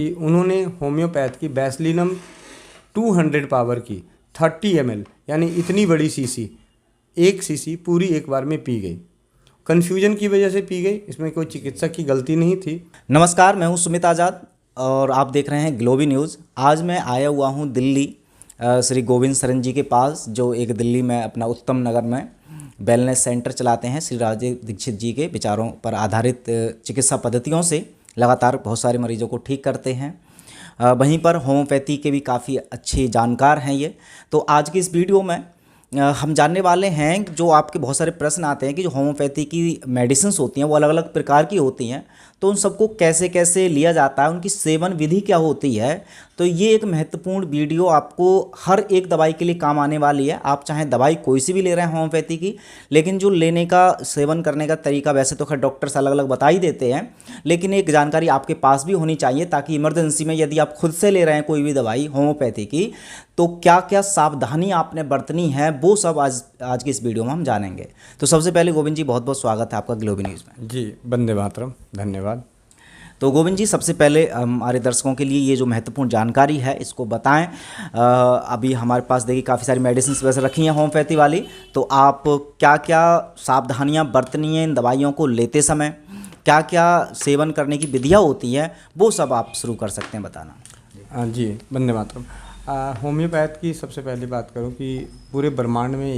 कि उन्होंने होम्योपैथ की बैसिलिनम 200 पावर की 30 ml यानी इतनी बड़ी शीशी, एक शीशी पूरी एक बार में पी गई। कन्फ्यूजन की वजह से पी गई, इसमें कोई चिकित्सक की गलती नहीं थी। नमस्कार, मैं हूं सुमित आज़ाद और आप देख रहे हैं ग्लोबी न्यूज़। आज मैं आया हुआ हूं दिल्ली श्री गोविंद शरण जी के पास, जो एक दिल्ली में अपना उत्तम नगर में वेलनेस सेंटर चलाते हैं। श्री राजीव दीक्षित जी के विचारों पर आधारित चिकित्सा पद्धतियों से लगातार बहुत सारे मरीजों को ठीक करते हैं। वहीं पर होम्योपैथी के भी काफ़ी अच्छे जानकार हैं ये। तो आज की इस वीडियो में हम जानने वाले हैं कि जो आपके बहुत सारे प्रश्न आते हैं कि जो होम्योपैथी की मेडिसिन्स होती हैं वो अलग अलग प्रकार की होती हैं, तो उन सबको कैसे कैसे लिया जाता है, उनकी सेवन विधि क्या होती है। तो ये एक महत्वपूर्ण वीडियो आपको हर एक दवाई के लिए काम आने वाली है। आप चाहे दवाई कोई सी भी ले रहे हैं होम्योपैथी की, लेकिन जो लेने का, सेवन करने का तरीका वैसे तो खैर डॉक्टर्स अलग अलग बता ही देते हैं, लेकिन एक जानकारी आपके पास भी होनी चाहिए ताकि इमरजेंसी में यदि आप खुद से ले रहे हैं कोई भी दवाई होम्योपैथी की, तो क्या क्या सावधानी आपने बरतनी है, वो सब आज की इस वीडियो में हम जानेंगे। तो सबसे पहले गोविंद जी, बहुत बहुत स्वागत है आपका ग्लोबी न्यूज़ में। जी, वंदे मातरम, धन्यवाद। तो गोविंद जी, सबसे पहले हमारे दर्शकों के लिए ये जो महत्वपूर्ण जानकारी है इसको बताएं। अभी हमारे पास देखिए काफ़ी सारी मेडिसिन वैसे रखी हैं होम्योपैथी वाली, तो आप क्या क्या सावधानियां बरतनी हैं इन दवाइयों को लेते समय, क्या क्या सेवन करने की विधियाँ होती हैं, वो सब आप शुरू कर सकते हैं बताना। जी, वंदे मातरम। होम्योपैथ की सबसे पहली बात करूं कि पूरे ब्रह्मांड में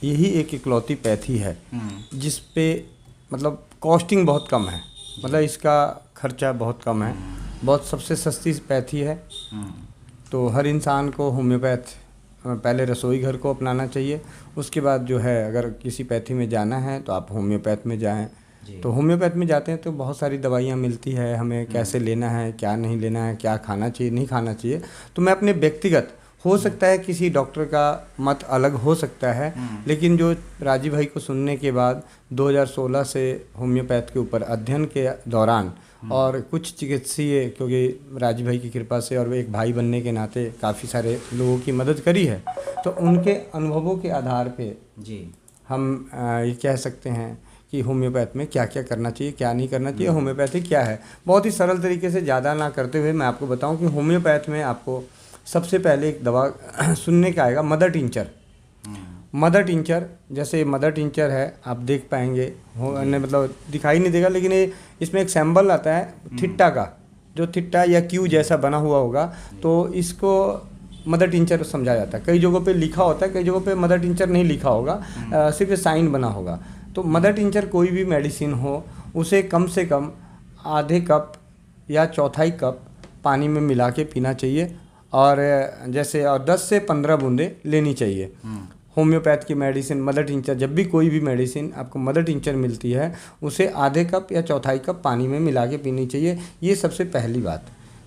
यही एक इकलौती पैथी है जिस पे मतलब कॉस्टिंग बहुत कम है, मतलब इसका खर्चा बहुत कम है, बहुत सबसे सस्ती पैथी है। तो हर इंसान को होम्योपैथ पहले रसोई घर को अपनाना चाहिए, उसके बाद जो है अगर किसी पैथी में जाना है तो आप होम्योपैथ में जाएं। तो होम्योपैथ में जाते हैं तो बहुत सारी दवाइयाँ मिलती है, हमें कैसे लेना है, क्या नहीं लेना है, क्या खाना चाहिए, नहीं खाना चाहिए। तो मैं अपने व्यक्तिगत, हो सकता है किसी डॉक्टर का मत अलग हो सकता है, लेकिन जो राजीव भाई को सुनने के बाद 2016 से होम्योपैथ के ऊपर अध्ययन के दौरान और कुछ चिकित्सीय, क्योंकि राजीव भाई की कृपा से और एक भाई बनने के नाते काफ़ी सारे लोगों की मदद करी है, तो उनके अनुभवों के आधार पे जी हम ये कह सकते हैं कि होम्योपैथ में क्या क्या करना चाहिए, क्या नहीं करना चाहिए, होम्योपैथी क्या है। बहुत ही सरल तरीके से, ज़्यादा ना करते हुए मैं आपको बताऊं कि होम्योपैथ में आपको सबसे पहले एक दवा सुनने का आएगा, मदर टिंचर। मदर टिंचर, जैसे मदर टिंचर है, आप देख पाएंगे मतलब दिखाई नहीं देगा, लेकिन ये इसमें एक सैम्बल आता है थिट्टा का, जो थिट्टा या क्यू जैसा बना हुआ होगा, तो इसको मदर टिंचर समझा जाता है। कई जगहों पे लिखा होता है, कई जगहों पे मदर टिंचर नहीं लिखा होगा, सिर्फ साइन बना होगा। तो मदर टिंचर कोई भी मेडिसिन हो, उसे कम से कम आधे कप या चौथाई कप पानी में मिला के पीना चाहिए, और जैसे और 10 से 15 बूंदें लेनी चाहिए। होम्योपैथ की मेडिसिन मदर टिंचर, जब भी कोई भी मेडिसिन आपको मदर टिंचर मिलती है, उसे आधे कप या चौथाई कप पानी में मिला के पीनी चाहिए। ये सबसे पहली बात।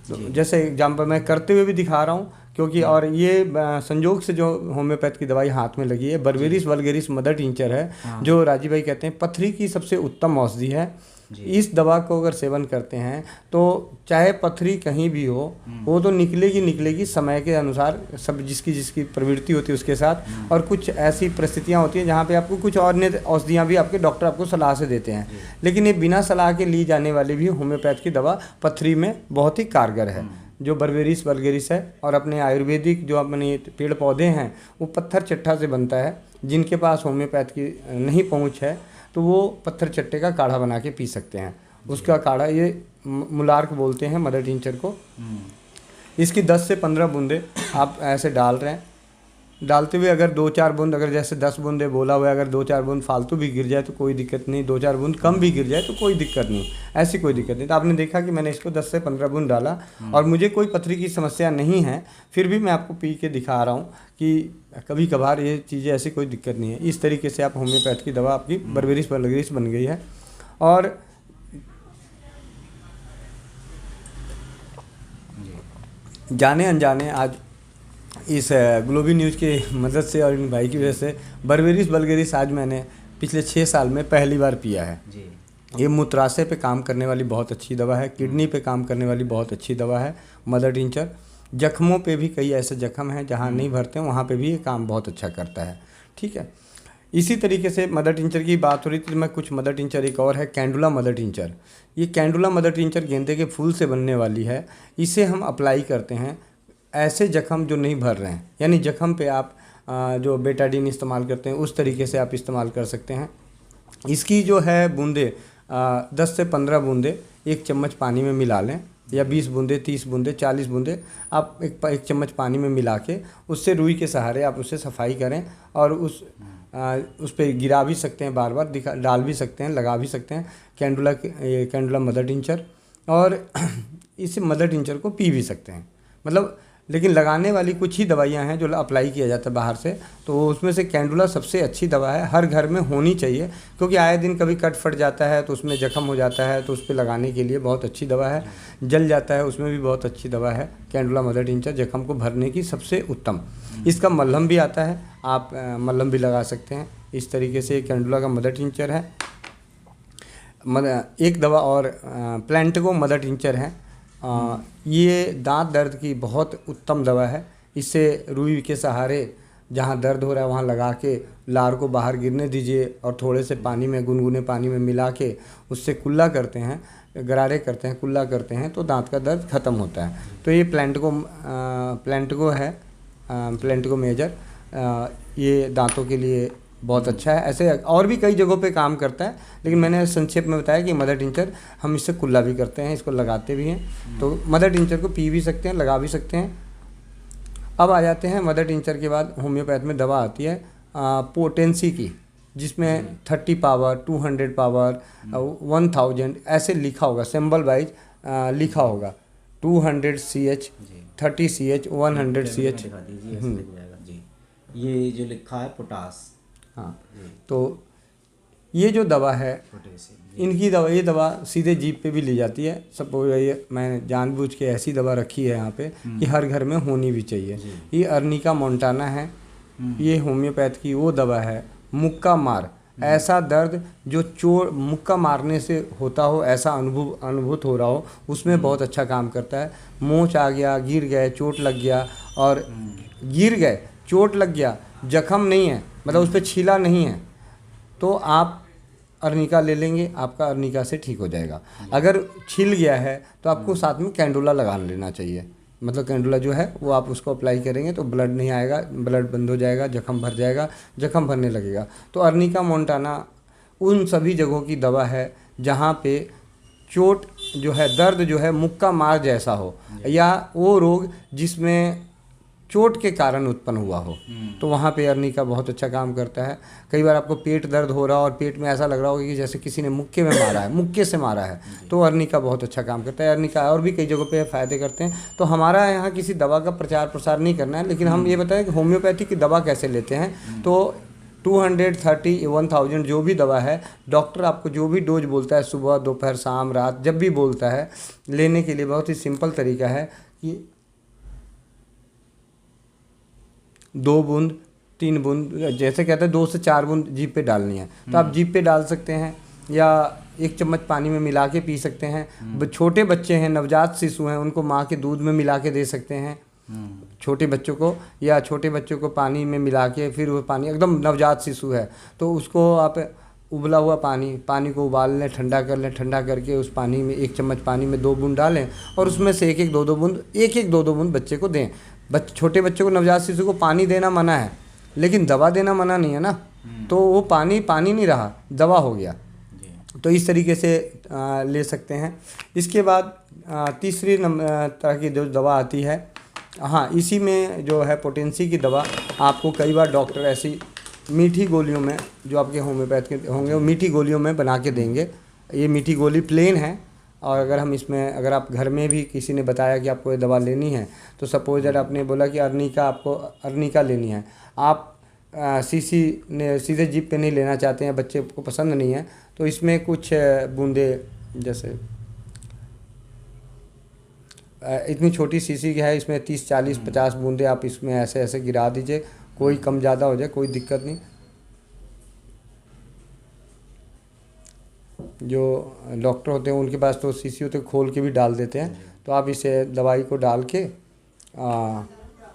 तो जैसे एग्जाम्पल मैं करते हुए भी दिखा रहा हूँ, क्योंकि और ये संयोग से जो होम्योपैथ की दवाई हाथ में लगी है, बर्बेरिस वल्गेरिस मदर टिंचर है, जो राजीव भाई कहते हैं पथरी की सबसे उत्तम औषधि है। इस दवा को अगर सेवन करते हैं तो चाहे पथरी कहीं भी हो, वो तो निकलेगी समय के अनुसार, सब जिसकी प्रवृत्ति होती है उसके साथ। और कुछ ऐसी परिस्थितियाँ होती हैं जहाँ पे आपको कुछ और औषधियाँ भी आपके डॉक्टर आपको सलाह से देते हैं, लेकिन ये बिना सलाह के ली जाने वाली भी होम्योपैथ की दवा पथरी में बहुत ही कारगर है, जो बर्बेरिस वल्गेरिस है। और अपने आयुर्वेदिक जो अपने पेड़ पौधे हैं वो पत्थर चट्टा से बनता है। जिनके पास होम्योपैथ की नहीं पहुंच है तो वो पत्थर चट्टे का काढ़ा बना के पी सकते हैं। उसका काढ़ा, ये मुलार्क बोलते हैं मदर टिंचर को। इसकी 10 से 15 बूंदे आप ऐसे डाल रहे हैं, डालते हुए अगर 2-4 बूंद, अगर जैसे 10 बूंदे बोला हुआ है, अगर 2-4 बूंद फालतू भी गिर जाए तो कोई दिक्कत नहीं, 2-4 बूंद कम भी गिर जाए तो कोई दिक्कत नहीं, ऐसी कोई दिक्कत नहीं। तो आपने देखा कि मैंने इसको 10 से 15 बूंद डाला और मुझे कोई पथरी की समस्या नहीं है, फिर भी मैं आपको पी के दिखा रहा हूँ कि कभी कभार ये चीज़ें ऐसी कोई दिक्कत नहीं है। इस तरीके से आप होम्योपैथ की दवा आपकी बर्बेरिस वल्गेरिस बन गई है। और जाने अनजाने आज इस ग्लोबी न्यूज़ की मदद से और इन भाई की वजह से बर्बेरिस वल्गेरिस आज मैंने पिछले 6 साल में पहली बार पिया है जी। ये मूत्राशय पे काम करने वाली बहुत अच्छी दवा है, किडनी पे काम करने वाली बहुत अच्छी दवा है मदर टिंचर। जख्मों पे भी, कई ऐसे जख्म हैं जहाँ नहीं भरते हैं, वहाँ पे भी ये काम बहुत अच्छा करता है। ठीक है, इसी तरीके से मदर टिंचर की बात हो रही थी, तो मैं कुछ मदर टिंचर, एक और है कैंडुला मदर टिंचर। ये कैंडुला मदर टिंचर गेंदे के फूल से बनने वाली है। इसे हम अप्लाई करते हैं ऐसे जख्म जो नहीं भर रहे हैं, यानी जख्म पे आप जो बेटाडीन इस्तेमाल करते हैं उस तरीके से आप इस्तेमाल कर सकते हैं। इसकी जो है बूंदे 10 से 15 बूंदे एक चम्मच पानी में मिला लें, या 20 बूंदे, 30 बूंदे, 40 बूंदे आप एक चम्मच पानी में मिला के उससे रुई के सहारे आप उससे सफाई करें, और उस पर गिरा भी सकते हैं, बार बार डाल भी सकते हैं, लगा भी सकते हैं कैंडुला मदर टिंचर। और इस मदर टिंचर को पी भी सकते हैं, मतलब लेकिन लगाने वाली कुछ ही दवाइयाँ हैं जो अप्लाई किया जाता है बाहर से, तो उसमें से कैंडुला सबसे अच्छी दवा है, हर घर में होनी चाहिए, क्योंकि आए दिन कभी कट फट जाता है तो उसमें जख्म हो जाता है, तो उस पर लगाने के लिए बहुत अच्छी दवा है। जल जाता है उसमें भी बहुत अच्छी दवा है कैंडुला मदर टिंचर, जख्म को भरने की सबसे उत्तम। इसका मल्हम भी आता है, आप मल्हम भी लगा सकते हैं। इस तरीके से कैंडुला का मदर टिंचर है। एक दवा और प्लांटगो मदर टिंचर है। ये दांत दर्द की बहुत उत्तम दवा है। इससे रुई के सहारे जहाँ दर्द हो रहा है वहाँ लगा के लार को बाहर गिरने दीजिए, और थोड़े से पानी में, गुनगुने पानी में मिला के उससे कुल्ला करते हैं, गरारे करते हैं, कुल्ला करते हैं, तो दांत का दर्द ख़त्म होता है। तो ये प्लांटगो है, प्लांटगो मेजर, ये दांतों के लिए बहुत अच्छा है। ऐसे और भी कई जगहों पे काम करता है, लेकिन मैंने संक्षेप में बताया कि मदर टिंचर हम इससे कुल्ला भी करते हैं, इसको लगाते भी हैं। तो मदर टिंचर को पी भी सकते हैं, लगा भी सकते हैं। अब आ जाते हैं मदर टिंचर के बाद होम्योपैथ में दवा आती है पोटेंसी की, जिसमें 30 पावर, 200 पावर, 1000 ऐसे लिखा होगा, सिंबल वाइज लिखा होगा। 200 CH, 30 CH, 100 CH। ये जो लिखा है पोटास। हाँ, तो ये जो दवा है, इनकी दवा, ये दवा सीधे जीभ पे भी ली जाती है। सपोज ये मैंने जानबूझ के ऐसी दवा रखी है यहाँ पे कि हर घर में होनी भी चाहिए। ये अर्निका मोंटाना है। ये होम्योपैथ की वो दवा है, मुक्का मार, ऐसा दर्द जो मुक्का मारने से होता हो, ऐसा अनुभूत हो रहा हो, उसमें बहुत अच्छा काम करता है। मोच आ गया, गिर गए, चोट लग गया, और गिर गए, चोट लग गया, जख्म नहीं है, मतलब उस पर छीला नहीं है, तो आप अर्निका ले लेंगे, आपका अर्निका से ठीक हो जाएगा। अगर छिल गया है तो आपको साथ में कैंडुला लगा लेना चाहिए। मतलब कैंडुला जो है वो आप उसको अप्लाई करेंगे तो ब्लड नहीं आएगा, ब्लड बंद हो जाएगा, जख्म भर जाएगा, जख्म भरने लगेगा। तो अर्निका मोंटाना उन सभी जगहों की दवा है जहाँ पे चोट जो है, दर्द जो है मुक्का मार जैसा हो, या वो रोग जिसमें चोट के कारण उत्पन्न हुआ हो, तो वहाँ पे अर्निका बहुत अच्छा काम करता है। कई बार आपको पेट दर्द हो रहा हो और पेट में ऐसा लग रहा होगा कि जैसे किसी ने मुक्के में मारा है, मुक्के से मारा है, तो अर्निका बहुत अच्छा काम करता है। अर्निका और भी कई जगहों पे फ़ायदे करते हैं। तो हमारा यहाँ किसी दवा का प्रचार प्रसार नहीं करना है, लेकिन हम ये बताएं कि होम्योपैथी की दवा कैसे लेते हैं। तो 230, 1000 जो भी दवा है, डॉक्टर आपको जो भी डोज बोलता है, सुबह, दोपहर, शाम, रात, जब भी बोलता है, लेने के लिए बहुत ही सिंपल तरीका है कि 2 बूंद, 3 बूंद, जैसे कहते हैं 2 से 4 बूंद जीभ पे डालनी है, तो आप जीभ पे डाल सकते हैं, या 1 चम्मच पानी में मिला के पी सकते हैं। छोटे बच्चे हैं, नवजात शिशु हैं, उनको माँ के दूध में मिला के दे सकते हैं छोटे बच्चों को, या छोटे बच्चों को पानी में मिला के, फिर वो पानी, एकदम नवजात शिशु है तो उसको आप उबला हुआ पानी को उबाल लें, ठंडा कर लें, ठंडा करके उस पानी में 1 चम्मच पानी में 2 बूंद डालें, और उसमें से 1-1, 2-2 बूंद, 1-1, 2-2 बूंद बच्चे को दें। छोटे बच्चों को, नवजात शिशु को पानी देना मना है, लेकिन दवा देना मना नहीं है ना, तो वो पानी नहीं रहा, दवा हो गया। तो इस तरीके से ले सकते हैं। इसके बाद तीसरी तरह की जो दवा आती है, हाँ, इसी में जो है पोटेंसी की दवा, आपको कई बार डॉक्टर ऐसी मीठी गोलियों में, जो आपके होम्योपैथ के होंगे, वो मीठी गोलियों में बना के देंगे। ये मीठी गोली प्लेन है, और अगर हम इसमें, अगर आप घर में भी किसी ने बताया कि आपको ये दवा लेनी है, तो सपोज दैट आपने बोला कि आपको अर्निका लेनी है, आप सीसी ने सीधे जीभ पे नहीं लेना चाहते हैं, बच्चे को पसंद नहीं है, तो इसमें कुछ बूंदे, जैसे इतनी छोटी सीसी की है, इसमें 30, 40, 50 बूंदे आप इसमें ऐसे ऐसे गिरा दीजिए, कोई कम ज़्यादा हो जाए, कोई दिक्कत नहीं। जो डॉक्टर होते हैं उनके पास तो सीसी होते, खोल के भी डाल देते हैं। तो आप इसे दवाई को डाल के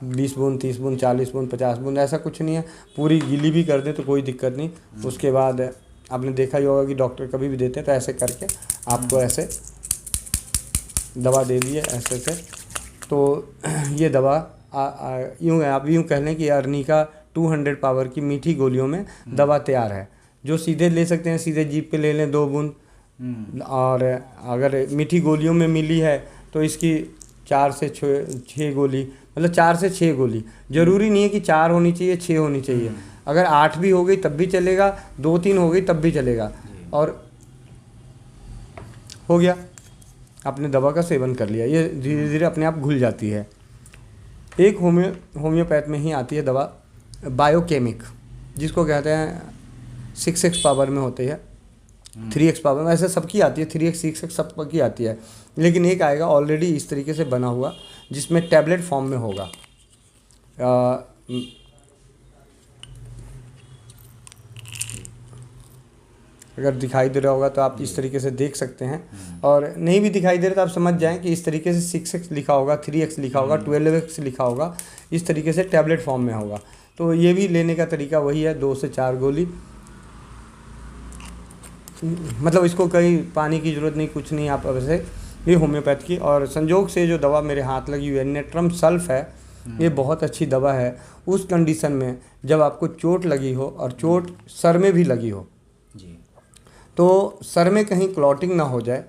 20 बूंद, 30 बूंद, 40 बूंद, 50 बूंद, ऐसा कुछ नहीं है। पूरी गीली भी कर दें तो कोई दिक्कत नहीं। उसके बाद आपने देखा ही होगा कि डॉक्टर कभी भी देते हैं तो ऐसे करके आपको ऐसे दवा दे दी है, ऐसे से। तो ये दवा यूँ आप यूँ कह लें कि अर्निका 200 पावर की मीठी गोलियों में दवा तैयार है। जो सीधे ले सकते हैं, सीधे जीभ पे ले लें 2 बूंद, और अगर मीठी गोलियों में मिली है तो इसकी 4 से 6 गोली, मतलब 4 से 6 गोली। ज़रूरी नहीं है कि 4 होनी चाहिए, 6 होनी चाहिए। अगर 8 भी हो गई तब भी चलेगा, 2-3 हो गई तब भी चलेगा। और हो गया, आपने दवा का सेवन कर लिया। ये धीरे धीरे अपने आप घुल जाती है। एक होम्योपैथ में ही आती है दवा बायोकेमिक, जिसको कहते हैं 6x पावर में होती है, 3x पावर में। ऐसे सबकी आती है, 3x 6x सबकी आती है। लेकिन एक आएगा ऑलरेडी इस तरीके से बना हुआ, जिसमें टैबलेट फॉर्म में होगा। अगर दिखाई दे रहा होगा तो आप इस तरीके से देख सकते हैं, और नहीं भी दिखाई दे रहा तो आप समझ जाएं कि इस तरीके से 6x लिखा होगा, 3x लिखा होगा, 12x लिखा होगा। इस तरीके से टैबलेट फॉर्म में होगा। तो ये भी लेने का तरीका वही है, 2 से 4 गोली। मतलब इसको कहीं पानी की ज़रूरत नहीं, कुछ नहीं। आप वैसे ये होम्योपैथ की, और संजोग से जो दवा मेरे हाथ लगी हुई है नेट्रम सल्फ है, ये बहुत अच्छी दवा है उस कंडीशन में जब आपको चोट लगी हो, और चोट सर में भी लगी हो जी, तो सर में कहीं क्लॉटिंग ना हो जाए,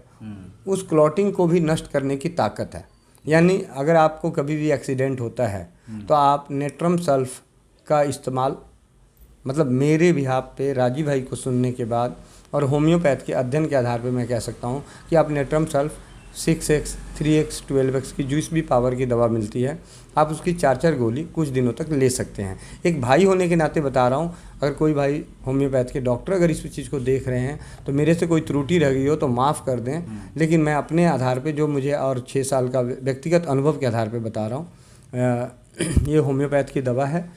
उस क्लॉटिंग को भी नष्ट करने की ताकत है। यानी अगर आपको कभी भी एक्सीडेंट होता है तो आप नेट्रम सल्फ का इस्तेमाल, मतलब मेरे बिहाफ पे राजीव भाई को सुनने के बाद और होम्योपैथ के अध्ययन के आधार पे मैं कह सकता हूँ कि आप natrum sulph 6x, 3x, 12x की जिस भी पावर की दवा मिलती है, आप उसकी 4-4 गोली कुछ दिनों तक ले सकते हैं। एक भाई होने के नाते बता रहा हूँ, अगर कोई भाई होम्योपैथ के डॉक्टर अगर इस चीज़ को देख रहे हैं तो मेरे से कोई त्रुटि रह गई हो तो माफ़ कर दें। लेकिन मैं अपने आधार पे जो मुझे और 6 साल का व्यक्तिगत अनुभव के आधार पे बता रहा हूँ, ये होम्योपैथ की दवा है।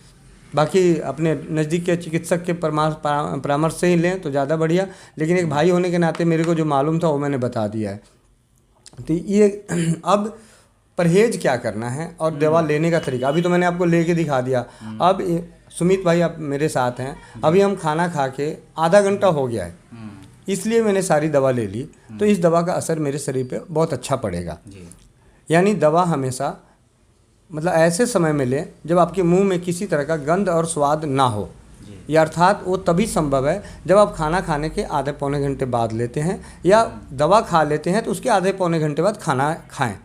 बाकी अपने नज़दीक के चिकित्सक के परामर्श से ही लें तो ज़्यादा बढ़िया। लेकिन एक भाई होने के नाते मेरे को जो मालूम था वो मैंने बता दिया है। तो ये अब परहेज क्या करना है और दवा लेने का तरीका अभी तो मैंने आपको लेके दिखा दिया। अब सुमित भाई आप मेरे साथ हैं, अभी हम खाना खा के आधा घंटा हो गया है, इसलिए मैंने सारी दवा ले ली। तो इस दवा का असर मेरे शरीर पे बहुत अच्छा पड़ेगा। यानी दवा हमेशा मतलब ऐसे समय में लें जब आपके मुंह में किसी तरह का गंध और स्वाद ना हो। या अर्थात वो तभी संभव है जब आप खाना खाने के आधे पौने घंटे बाद लेते हैं, या दवा खा लेते हैं तो उसके आधे पौने घंटे बाद खाना खाएं,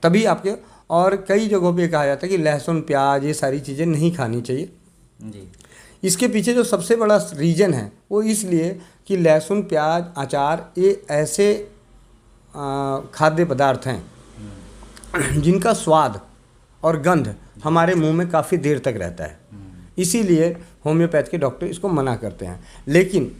तभी आपके। और कई जगहों पे कहा जाता है कि लहसुन प्याज ये सारी चीज़ें नहीं खानी चाहिए जी। इसके पीछे जो सबसे बड़ा रीज़न है वो इसलिए कि लहसुन प्याज अचार ये ऐसे खाद्य पदार्थ हैं जिनका स्वाद और गंध हमारे मुंह में काफ़ी देर तक रहता है। इसीलिए होम्योपैथ के डॉक्टर इसको मना करते हैं। लेकिन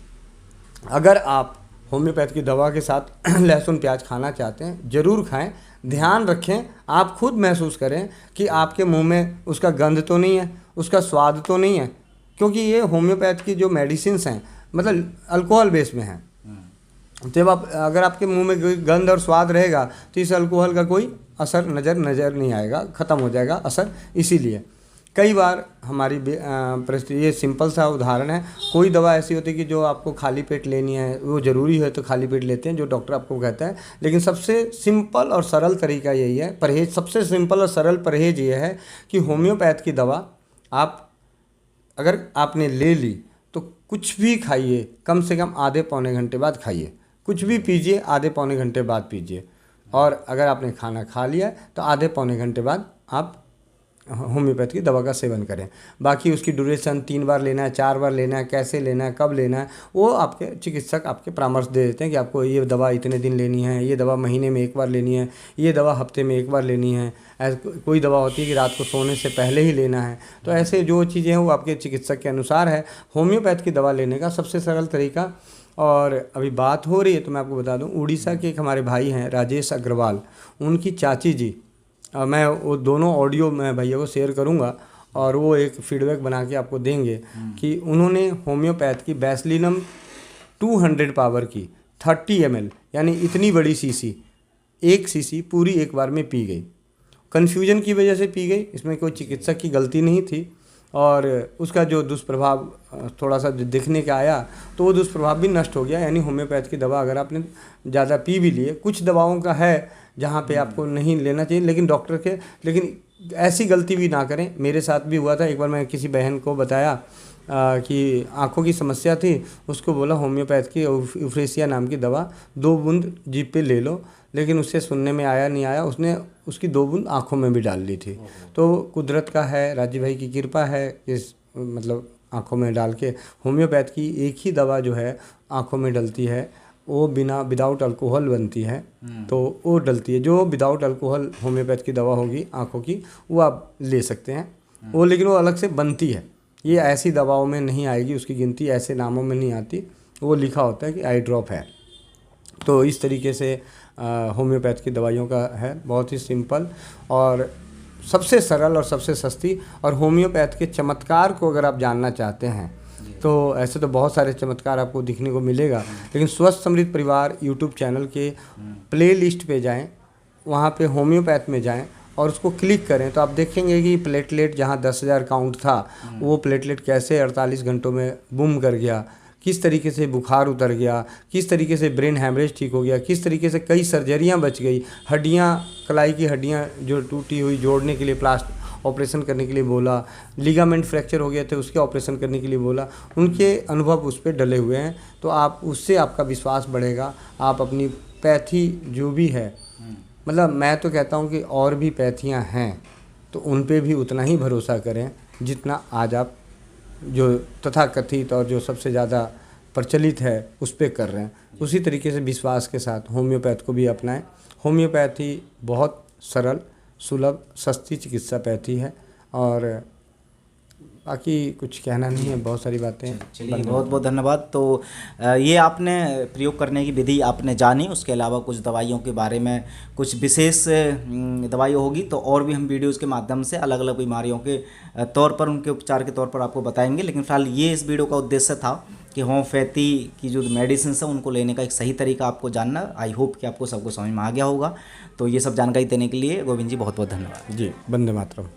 अगर आप होम्योपैथ की दवा के साथ लहसुन प्याज खाना चाहते हैं, ज़रूर खाएं। ध्यान रखें, आप खुद महसूस करें कि आपके मुंह में उसका गंध तो नहीं है, उसका स्वाद तो नहीं है, क्योंकि ये होम्योपैथ की जो मेडिसिन्स हैं मतलब अल्कोहल बेस में हैं। जब आप अगर आपके मुंह में गंध और स्वाद रहेगा तो इस अल्कोहल का कोई असर नज़र नहीं आएगा, ख़त्म हो जाएगा असर। इसीलिए कई बार हमारी परिस्थिति, ये सिंपल सा उदाहरण है, कोई दवा ऐसी होती है कि जो आपको खाली पेट लेनी है, वो ज़रूरी है तो खाली पेट लेते हैं जो डॉक्टर आपको कहता है। लेकिन सबसे सिंपल और सरल तरीका यही है, परहेज सबसे सिंपल और सरल परहेज ये है कि होम्योपैथ की दवा आप अगर आपने ले ली तो कुछ भी खाइए, कम से कम आधे पौने घंटे बाद खाइए, कुछ भी पीजिए आधे पौने घंटे बाद पीजिए। और अगर आपने खाना खा लिया तो आधे पौने घंटे बाद आप होम्योपैथ की दवा का सेवन करें। बाकी उसकी ड्यूरेशन 3 बार लेना है, 4 बार लेना है, कैसे लेना है, कब लेना है, वो आपके चिकित्सक आपके परामर्श दे देते हैं कि आपको ये दवा इतने दिन लेनी है, ये दवा महीने में 1 बार लेनी है, ये दवा हफ्ते में 1 बार लेनी है। ऐसे कोई दवा होती है कि रात को सोने से पहले ही लेना है। तो ऐसे जो चीज़ें हैं वो आपके चिकित्सक के अनुसार है। होम्योपैथ की दवा लेने का सबसे सरल तरीका, और अभी बात हो रही है तो मैं आपको बता दूं, उड़ीसा के एक हमारे भाई हैं राजेश अग्रवाल, उनकी चाची जी, मैं वो दोनों ऑडियो मैं भैया को शेयर करूंगा और वो एक फीडबैक बना के आपको देंगे कि उन्होंने होम्योपैथ की बैसलिनम 200 पावर की 30 ml यानी इतनी बड़ी शीशी, 1 शीशी पूरी एक बार में पी गई। कन्फ्यूजन की वजह से पी गई, इसमें कोई चिकित्सक की गलती नहीं थी। और उसका जो दुष्प्रभाव थोड़ा सा दिखने का आया तो वो दुष्प्रभाव भी नष्ट हो गया। यानी होम्योपैथ की दवा अगर आपने ज़्यादा पी भी लिए, कुछ दवाओं का है जहाँ पे आपको नहीं लेना चाहिए, लेकिन डॉक्टर के, लेकिन ऐसी गलती भी ना करें। मेरे साथ भी हुआ था। एक बार मैं किसी बहन को बताया कि आँखों की समस्या थी, उसको बोला होम्योपैथ की यूफ्रेसिया नाम की दवा 2 बूंद जीभ पे ले लो, लेकिन उससे सुनने में आया नहीं आया, उसने उसकी 2 बूंद आँखों में भी डाल ली थी। तो कुदरत का है, राजीव भाई की कृपा है, इस मतलब आँखों में डाल के होम्योपैथ की एक ही दवा जो है आँखों में डलती है, वो विदाउट अल्कोहल बनती है, तो वो डलती है। जो विदाउट अल्कोहल होम्योपैथ की दवा होगी आँखों की, वो आप ले सकते हैं वो, लेकिन वो अलग से बनती है। ये ऐसी दवाओं में नहीं आएगी, उसकी गिनती ऐसे नामों में नहीं आती, वो लिखा होता है कि आई ड्रॉप है। तो इस तरीके से होम्योपैथ की दवाइयों का है, बहुत ही सिंपल और सबसे सरल और सबसे सस्ती। और होम्योपैथ के चमत्कार को अगर आप जानना चाहते हैं तो ऐसे तो बहुत सारे चमत्कार आपको दिखने को मिलेगा, लेकिन स्वस्थ समृद्ध परिवार यूट्यूब चैनल के प्ले लिस्ट पे जाएँ, वहाँ पे होम्योपैथ में जाएँ और उसको क्लिक करें तो आप देखेंगे कि प्लेटलेट जहाँ 10,000 काउंट था, वो प्लेटलेट कैसे 48 घंटों में बूम कर गया, किस तरीके से बुखार उतर गया, किस तरीके से ब्रेन हैमरेज ठीक हो गया, किस तरीके से कई सर्जरियां बच गई, हड्डियां, कलाई की हड्डियां जो टूटी हुई जोड़ने के लिए ऑपरेशन करने के लिए बोला, लिगामेंट फ्रैक्चर हो गए थे उसके ऑपरेशन करने के लिए बोला, उनके अनुभव उस पर डले हुए हैं। तो आप उससे आपका विश्वास बढ़ेगा। आप अपनी पैथी जो भी है, मतलब मैं तो कहता हूँ कि और भी पैथियाँ हैं तो उन पे भी उतना ही भरोसा करें जितना आज आप जो तथाकथित और जो सबसे ज़्यादा प्रचलित है उस पे कर रहे हैं। उसी तरीके से विश्वास के साथ होम्योपैथ को भी अपनाएं। होम्योपैथी बहुत सरल, सुलभ, सस्ती चिकित्सा पैथी है और बाकी कुछ कहना नहीं है, बहुत सारी बातें। चलिए, बहुत बहुत धन्यवाद। तो ये आपने प्रयोग करने की विधि आपने जानी, उसके अलावा कुछ दवाइयों के बारे में कुछ विशेष दवाई होगी तो और भी हम वीडियोज़ के माध्यम से अलग अलग बीमारियों के तौर पर, उनके उपचार के तौर पर आपको बताएंगे। लेकिन फिलहाल ये इस वीडियो का उद्देश्य था कि होम्योपैथी की जो मेडिसिन है उनको लेने का एक सही तरीका आपको जानना। आई होप कि आपको सबको समझ में आ गया होगा। तो ये सब जानकारी देने के लिए गोविंद जी बहुत बहुत धन्यवाद। जी, वंदे मातरम।